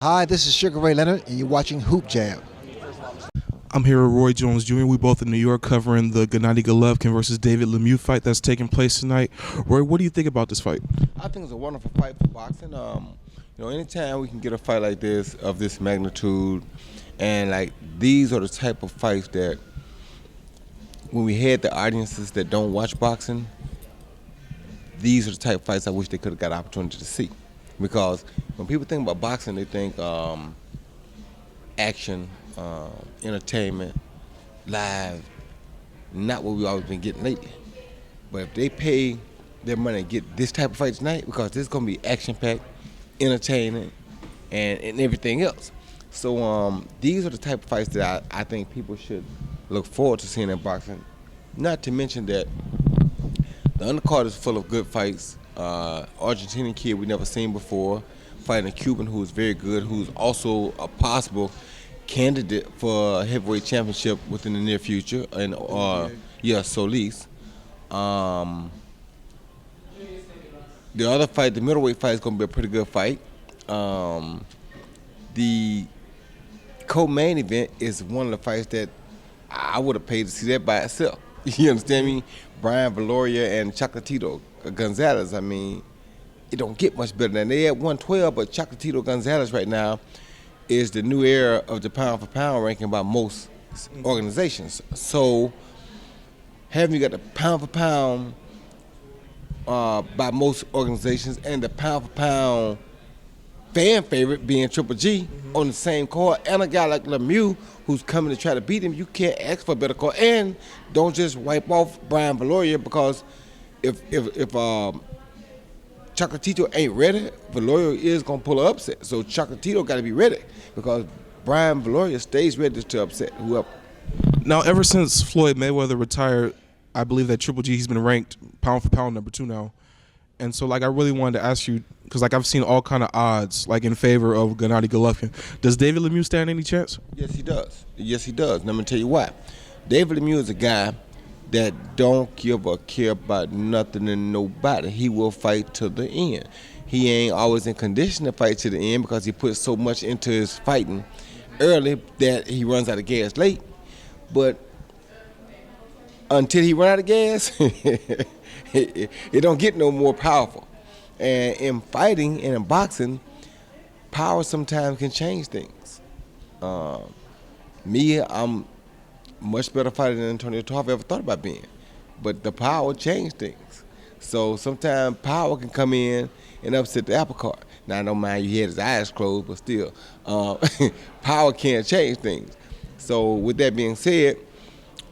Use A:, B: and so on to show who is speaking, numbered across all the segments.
A: Hi, this is Sugar Ray Leonard, and you're watching HoopJab.
B: I'm here with Roy Jones Jr. We both in New York covering the Gennady Golovkin versus David Lemieux fight that's taking place tonight. Roy, what do you think about this fight?
C: I think it's a wonderful fight for boxing. Anytime we can get a fight like this of this magnitude, and like these are the type of fights that when we had the audiences that don't watch boxing, these are the type of fights I wish they could have got an opportunity to see. Because when people think about boxing, they think action, entertainment, live, not what we've always been getting lately. But if they pay their money and get this type of fight tonight, because this is going to be action-packed, entertaining, and everything else. So these are the type of fights that I think people should look forward to seeing in boxing. Not to mention that the undercard is full of good fights. Argentinian kid we never seen before, fighting a Cuban who's very good, who's also a possible candidate for a heavyweight championship within the near future, and Solis. The other fight, the middleweight fight, is going to be a pretty good fight. The co-main event is one of the fights that I would have paid to see that by itself. You understand me? Brian Valoria and Chocolatito Gonzalez. I mean, it don't get much better than they at 112, but Chocolatito Gonzalez right now is the new era of the pound for pound ranking by most organizations. So having you got the pound for pound by most organizations and the pound for pound fan favorite being Triple G on the same card, and a guy like Lemieux who's coming to try to beat him, you can't ask for a better card. And don't just wipe off Brian Valoria, because if Chocolatito ain't ready, Valoria is gonna pull an upset. So Chocolatito got to be ready, because Brian Valoria stays ready to upset whoever.
B: Now, ever since Floyd Mayweather retired, I believe that Triple G, he's been ranked pound for pound #2 now. And so, I really wanted to ask you, because, I've seen all kind of odds, in favor of Gennady Golovkin. Does David Lemieux stand any chance?
C: Yes, he does. Yes, he does. And I'm going to tell you why. David Lemieux is a guy that don't give a care about nothing and nobody. He will fight to the end. He ain't always in condition to fight to the end, because he puts so much into his fighting early that he runs out of gas late. But until he run out of gas, it don't get no more powerful. And in fighting and in boxing, power sometimes can change things. I'm much better fighter than Antonio Tarver ever thought about being. But the power changed things. So sometimes power can come in and upset the apple cart. Now, I don't mind you had his eyes closed, but still, power can change things. So with that being said,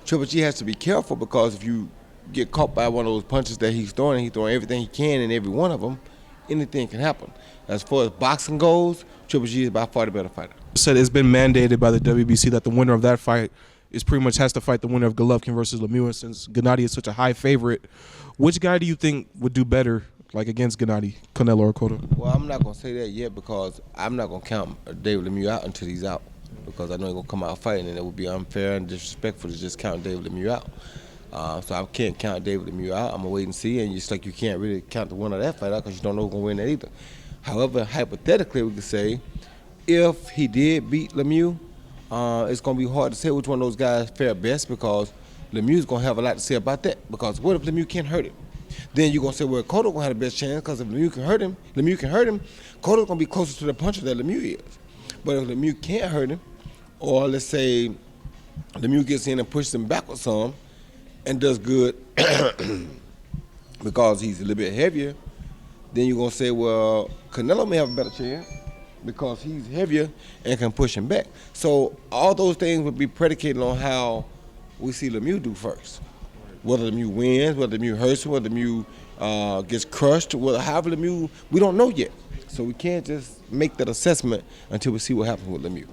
C: Triple G has to be careful, because if you get caught by one of those punches that he's throwing everything he can in every one of them, anything can happen. As far as boxing goes, Triple G is by far the better fighter.
B: Said it's been mandated by the WBC that the winner of that fight is pretty much has to fight the winner of Golovkin versus Lemieux. And since Gennady is such a high favorite, which guy do you think would do better, against Gennady, Canelo or Cotto?
C: Well, I'm not going to say that yet, because I'm not going to count David Lemieux out until he's out, because I know he's going to come out fighting, and it would be unfair and disrespectful to just count David Lemieux out. So I can't count David Lemieux out. I'm going to wait and see, and just like you can't really count the winner of that fight out, because you don't know who's going to win that either. However, hypothetically, we could say if he did beat Lemieux, it's going to be hard to say which one of those guys fared best, because Lemieux's going to have a lot to say about that. Because what if Lemieux can't hurt him? Then you're going to say, well, Cotto going to have the best chance, because if Lemieux can hurt him, Cotto's going to be closer to the puncher that Lemieux is. But if Lemieux can't hurt him, or let's say Lemieux gets in and pushes him backwards some and does good because he's a little bit heavier, then you're going to say, well, Canelo may have a better chance because he's heavier and can push him back. So all those things would be predicated on how we see Lemieux do first. Whether Lemieux wins, whether Lemieux hurts him, whether Lemieux gets crushed, however Lemieux, we don't know yet. So we can't just make that assessment until we see what happens with Lemieux.